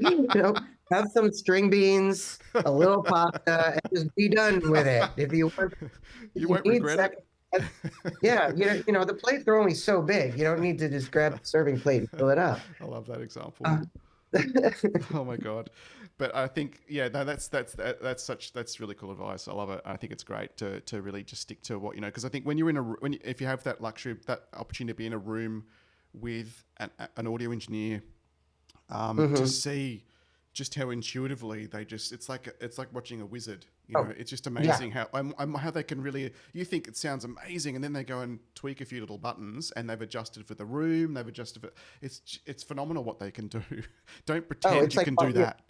You know, have some string beans, a little pasta, and just be done with it. If You you won't need regret it. second, yeah, the plates are only so big. You don't need to just grab the serving plate and fill it up. I love that example. Uh, Oh my god! But I think no, that's really cool advice. I love it. I think it's great to really just stick to what you know because I think when you're in if you have that luxury, that opportunity to be in a room with an audio engineer to Hmm. see just how intuitively they just it's like watching a wizard. You know, Oh, it's just yeah. amazing how they can really, you think it sounds amazing, and then they go and tweak a few little buttons, and they've adjusted for the room, they've adjusted for, it's phenomenal what they can do. Don't Oh, pretend it's you like can do that.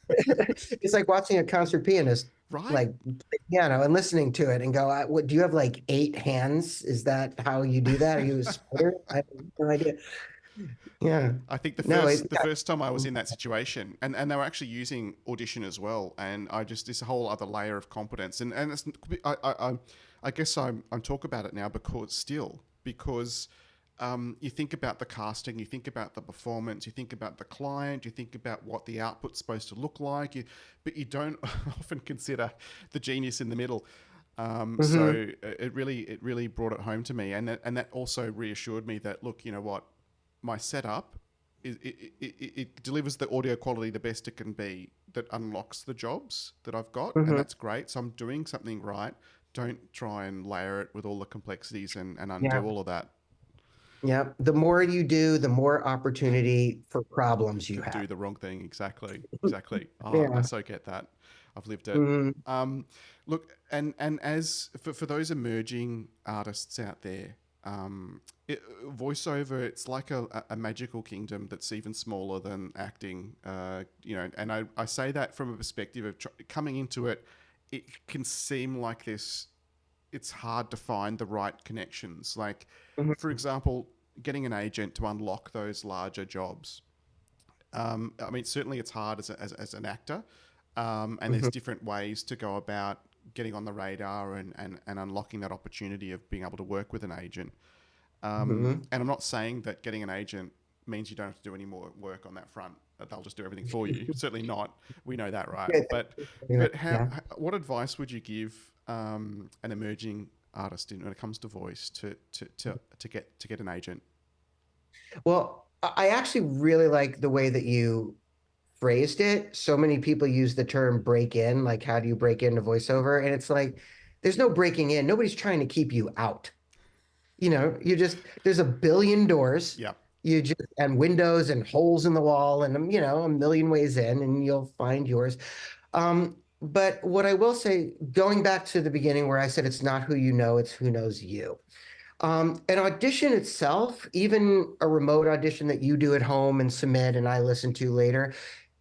it's like watching a concert pianist Right. like play piano and listening to it and go, what do you have like eight hands? Is that how you do that? Are you a spider? I have no idea. Yeah. I think No, it the first time I was in that situation, and they were actually using Audition as well, and I just, this whole other layer of competence, and it's, I guess I'm talk about it now because you think about the casting, you think about the performance, you think about the client, you think about what the output's supposed to look like, but you don't often consider the genius in the middle. hmm So it really brought it home to me, and that also reassured me that, look, you know what, my setup it delivers the audio quality the best it can be, that unlocks the jobs that I've got, and hmm that's great. So I'm doing something right. Don't try and layer it with all the complexities and Yeah. undo all of that Yeah. The more you do, the more opportunity for problems to you do have. the wrong thing. Exactly, exactly. Oh, I Yeah. so get that. I've lived it. Mhm. Look, and as for those emerging artists out there, voiceover, it's like a magical kingdom that's even smaller than acting. You know, and I say that from a perspective of coming into it. It can seem like this. It's hard to find the right connections. Like, for Mhm. example, getting an agent to unlock those larger jobs. I mean, certainly it's hard as an actor, and there's Mhm. different ways to go about getting on the radar and unlocking that opportunity of being able to work with an agent. Mhm. And I'm not saying that getting an agent means you don't have to do any more work on that front. That they'll just do everything for you. Certainly not. We know that, right? Yeah. But Yeah. what advice would you give an emerging artist when it comes to voice to get an agent? Well, I actually really like the way that you phrased it. So many people use the term break in, like how do you break into voiceover? And it's like there's no breaking in. Nobody's trying to keep you out. You just there's a billion doors. Yeah. You just and windows and holes in the wall and a million ways in, and you'll find yours. But what I will say, going back to the beginning where I said it's not who you know, it's who knows you. An audition itself, even a remote audition that you do at home and submit and I listen to later,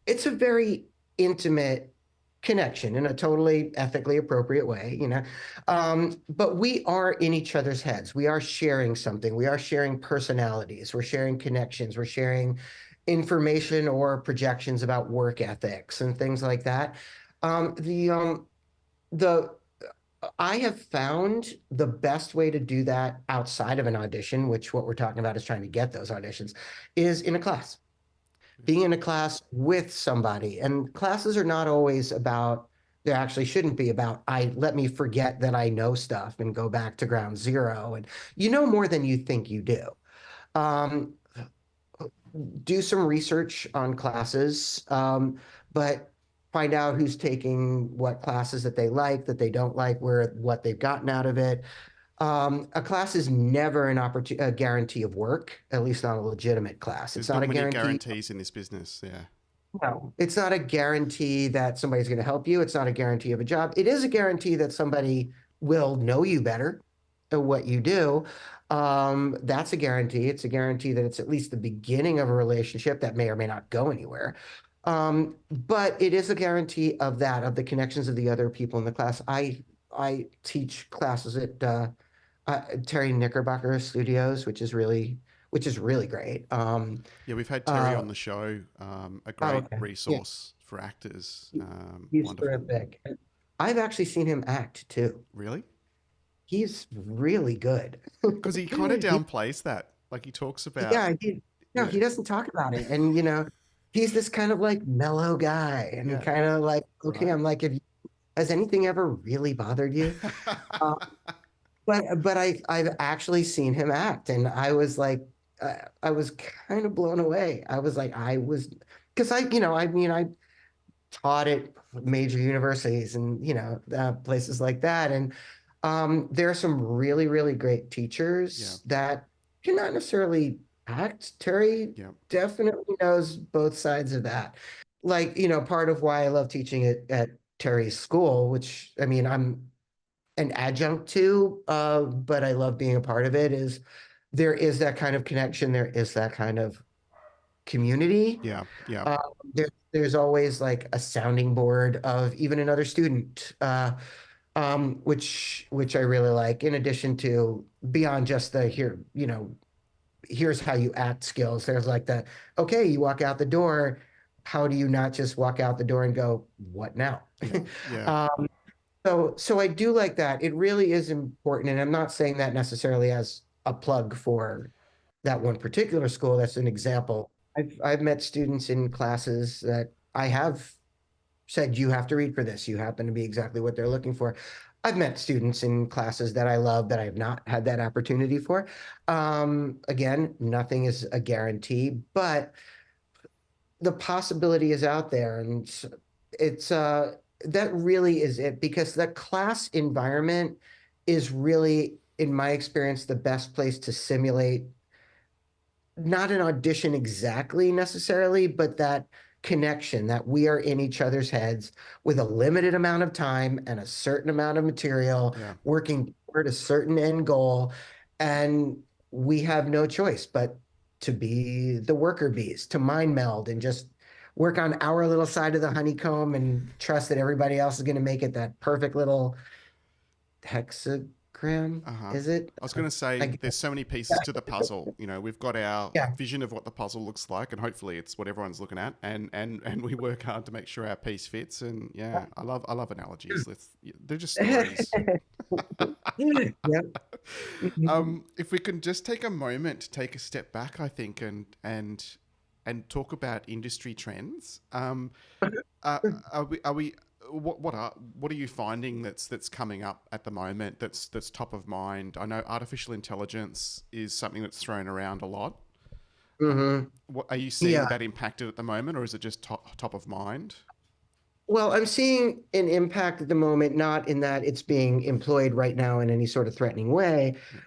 it's a very intimate connection in a totally ethically appropriate way. But we are in each other's heads. We are sharing something. We are sharing personalities. We're sharing connections. We're sharing information or projections about work ethics and things like that. The I have found the best way to do that outside of an audition, which what we're talking about is trying to get those auditions, is in a class, Yeah. being in a class with somebody. And classes are not always about, they actually shouldn't be about, I let me forget that I know stuff and go back to ground zero. And you know more than you think you do. Um, do some research on classes, but find out who's taking what classes that they like, that they don't like, where what they've gotten out of it. A class is never a guarantee of work, at least not a legitimate class. It's There's not not a many guarantee. guarantees in this business. Yeah. No, it's not a guarantee that somebody's going to help you. It's not a guarantee of a job. It is a guarantee that somebody will know you better at what you do. That's a guarantee. It's a guarantee that it's at least the beginning of a relationship that may or may not go anywhere. But it is a guarantee of that, of the connections of the other people in the class. I teach classes at Terry Knickerbocker Studios, which is really great. Yeah, we've had Terry Uh, on the show, a oh, great okay. Yeah. resource for actors. He's Wonderful. terrific. I've actually seen him act too. Really? He's really good. Because he kind of He, downplays that. Like, he talks about, yeah, no, yeah, he doesn't talk about it. And he's this kind of like mellow guy and yeah, kind of like, okay, right. I'm like, has anything ever really bothered you? Uh, but I've actually seen him act, and I was kind of blown away. I was like, because I mean, I taught at major universities and places like that, and there are some really really great Yeah. teachers that you're not necessarily act. Terry Yeah. definitely knows both sides of that. Like, part of why I love teaching at Terry's school, which I mean, I'm an adjunct to, but I love being a part of it, is there is that kind of connection, there is that kind of community. Yeah. Yeah. Uh, there's always like a sounding board of even another student, which I really like, in addition to beyond just the here, here's how you act skills. There's like the, okay, you walk out the door. How do you not just walk out the door and go, what now? Yeah. Yeah. Um, so I do like that. It really is important, and I'm not saying that necessarily as a plug for that one particular school. That's an example. I've met students in classes that I have said, you have to read for this. You happen to be exactly what they're looking for. I've met students in classes that I love that I have not had that opportunity for. Again, nothing is a guarantee, but the possibility is out there, and it's that really is it, because the class environment is really, in my experience, the best place to simulate not an audition exactly necessarily, but that connection that we are in each other's heads with a limited amount of time and a certain amount of material, Yeah. working toward a certain end goal. And we have no choice but to be the worker bees, to mind meld and just work on our little side of the honeycomb and trust that everybody else is going to make it that perfect little hexagram. Uh-huh. Is it? I was going to say Like, there's so many pieces to the puzzle. We've got our yeah. vision of what the puzzle looks like, and hopefully it's what everyone's looking at, and we work hard to make sure our piece fits. And yeah, I love analogies. They're just stories. Yeah. Mhm. If we can just take a moment to take a step back, I think, and talk about industry trends. Are we what are you finding that's coming up at the moment that's top of mind? I know artificial intelligence is something that's thrown around a lot. Mhm. What are you seeing Yeah. that impacted at the moment, or is it just top of mind? Well, I'm seeing an impact at the moment, not in that it's being employed right now in any sort of threatening way, Yeah.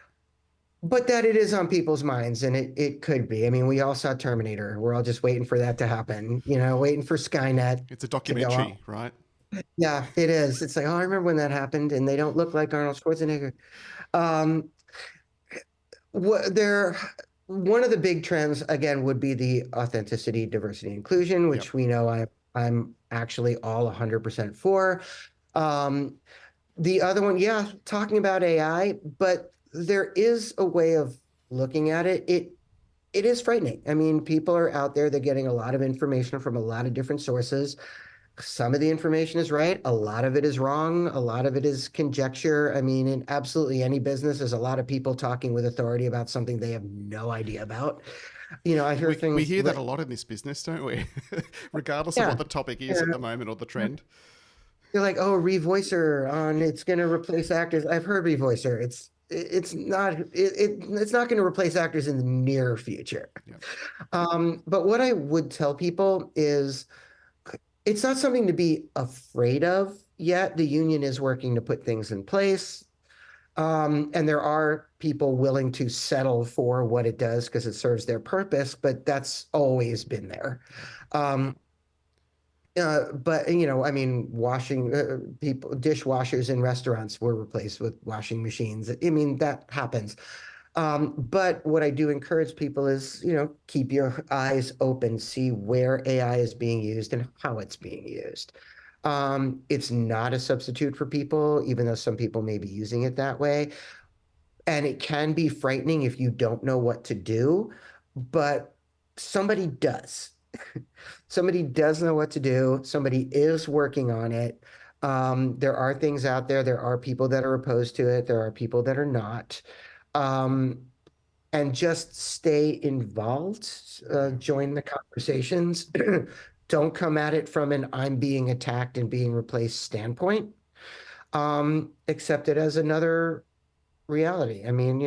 but that it is on people's minds, and it could be. I mean, we all saw Terminator. We're all just waiting for that to happen, waiting for Skynet It's a to go up. documentary, right? Yeah, it is. It's like, oh, I remember when that happened, and they don't look like Arnold Schwarzenegger. Um, what there, one of the big trends again would be the authenticity, diversity, inclusion, Yep. which we know I'm actually all 100% for. Um, the other one, yeah, talking about AI, but there is a way of looking at it. It is frightening. I mean, people are out there, they're getting a lot of information from a lot of different sources. Some of the information is right, a lot of it is wrong, a lot of it is conjecture. I mean, in absolutely any business, there's a lot of people talking with authority about something they have no idea about. I hear We things hear that like, a lot in this business, don't we? Regardless of what yeah, the topic is yeah. at the moment or the trend. They're like, oh, revoicer on it's going to replace actors. I've heard revoicer. It's not going to replace actors in the near future. Yeah. But what I would tell people is it's not something to be afraid of yet. The union is working to put things in place. And there are people willing to settle for what it does because it serves their purpose, but that's always been there. Yeah. Um, but I mean, washing people, dishwashers in restaurants were replaced with washing machines. I mean, that happens. But what I do encourage people is, keep your eyes open, see where AI is being used and how it's being used. It's not a substitute for people, even though some people may be using it that way. And it can be frightening if you don't know what to do, but somebody does. Somebody does know what to do. Somebody is working on it. There are things out there. There are people that are opposed to it. There are people that are not. Um, and just stay involved, Yeah. join the conversations. Don't come at it from an I'm being attacked and being replaced standpoint. Accept it as another reality. I mean,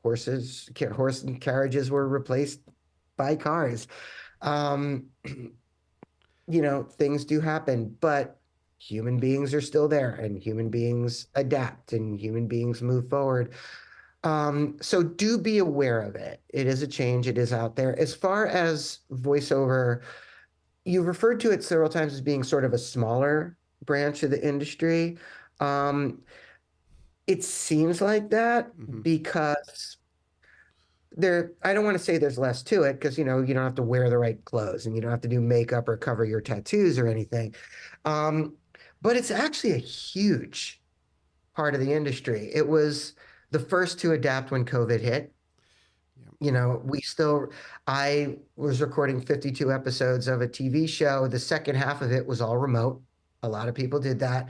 horse and carriages were replaced by cars. Um, things do happen, but human beings are still there and human beings adapt and human beings move forward. So do be aware of it. It is a change. It is out there. As far as voiceover, you referred to it several times as being sort of a smaller branch of the industry. Um, it seems like that Hmm. because I don't want to say there's less to it because, you don't have to wear the right clothes and you don't have to do makeup or cover your tattoos or anything. Um, but it's actually a huge part of the industry. It was the first to adapt when COVID hit. Yeah. I was recording 52 episodes of a TV show. The second half of it was all remote. A lot of people did that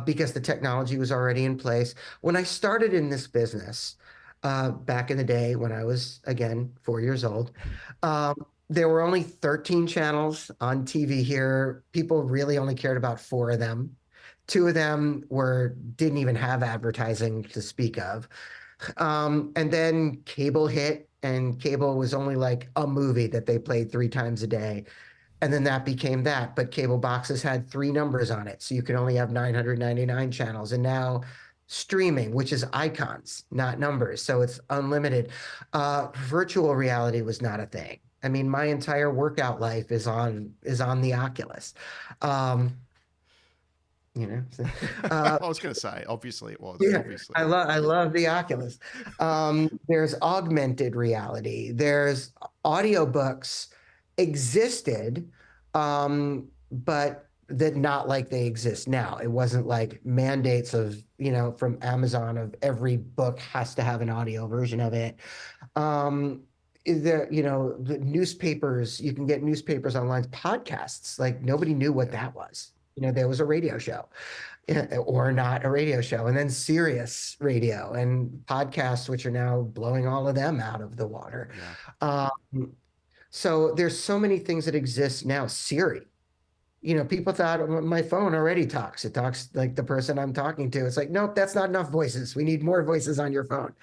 because the technology was already in place. When I started in this business back in the day when I was, again, 4 years old, um, there were only 13 channels on TV here. People really only cared about four of them. Two of them didn't even have advertising to speak of. And then cable hit, and cable was only like a movie that they played 3 times a day. And then that became that. But cable boxes had three numbers on it. So you could only have 999 channels. And now streaming, which is icons, not numbers. So it's unlimited. Virtual reality was not a thing. I mean, my entire workout life is on the Oculus. Um, uh, I was going to say, obviously it was, Yeah, obviously. I love the Oculus. There's augmented reality. There's audiobooks existed, but that not like they exist now. It wasn't like mandates of, from Amazon of every book has to have an audio version of it. Um, the newspapers, you can get newspapers online, podcasts, like nobody knew what Yeah. that was. There was a radio show or not a radio show, and then Sirius radio and podcasts, which are now blowing all of them out of the water. Yeah. Um, so there's so many things that exist now. Siri, people thought my phone already talks. It talks like the person I'm talking to. It's like, nope, that's not enough voices. We need more voices on your phone.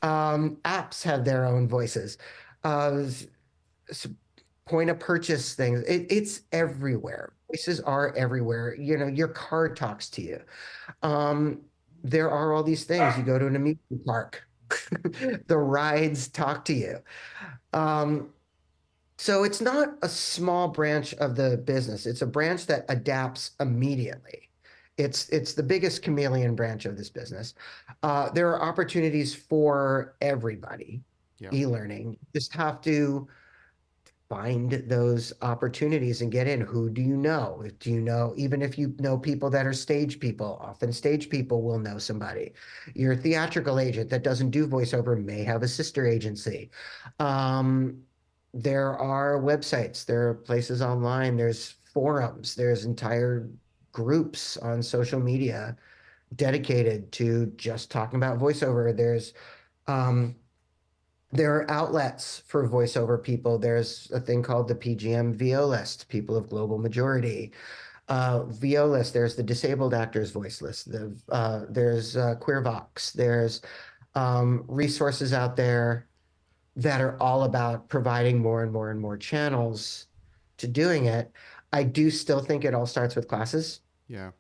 Apps have their own voices. Uh, Point of purchase things. It's everywhere. Voices are everywhere. Your car talks to you. Um, there are all these things. You go to an amusement park, the rides talk to you. Um, so it's not a small branch of the business. It's a branch that adapts immediately. It's the biggest chameleon branch of this business. There are opportunities for everybody. Yeah. E-learning. Just have to find those opportunities and get in. Who do you know? Do you know, even if you know people that are stage people, often stage people will know somebody. Your theatrical agent that doesn't do voiceover may have a sister agency. Um, there are websites, there are places online, there's forums, there's entire groups on social media dedicated to just talking about voiceover. Um, there are outlets for voiceover people. There's a thing called the PGM VO list, people of global majority. VO list, there's the disabled actors voice list. There's QueerVox. There's resources out there that are all about providing more and more and more channels to doing it. I do still think it all starts with classes, Yeah.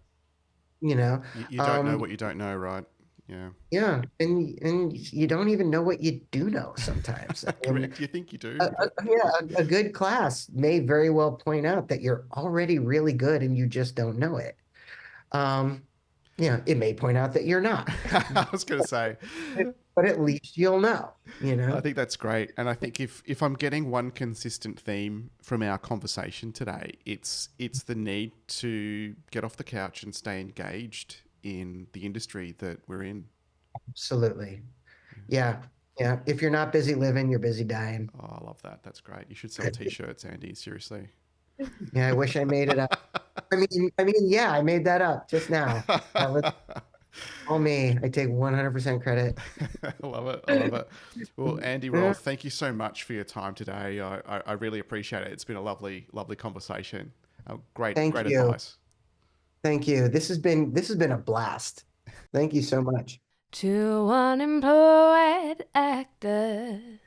you know. You don't know Um, what you don't know, right? Yeah. yeah, and you don't even know what you do know sometimes. I mean, Correct. You think you do, but yeah, a good class may very well point out that you're already really good and you just don't know it. Um, yeah, it may point out that you're not, I was going to say, but at least you'll know, you I know? think that's great. And I think if I'm getting one consistent theme from our conversation today, it's the need to get off the couch and stay engaged in the industry that we're in. Absolutely. Yeah. Yeah. If you're not busy living, you're busy dying. Oh, I love that. That's great. You should sell t-shirts, Andy, seriously. Yeah, I wish I made it up. Yeah, I made that up just now. That was all me. I take 100% credit. I love it. I love it. Well, Andy Roth, thank you so much for your time today. I really appreciate it. It's been a lovely, lovely conversation. Great, Thank great you. advice. Thank you. This has been a blast. Thank you so much. Two unemployed actors.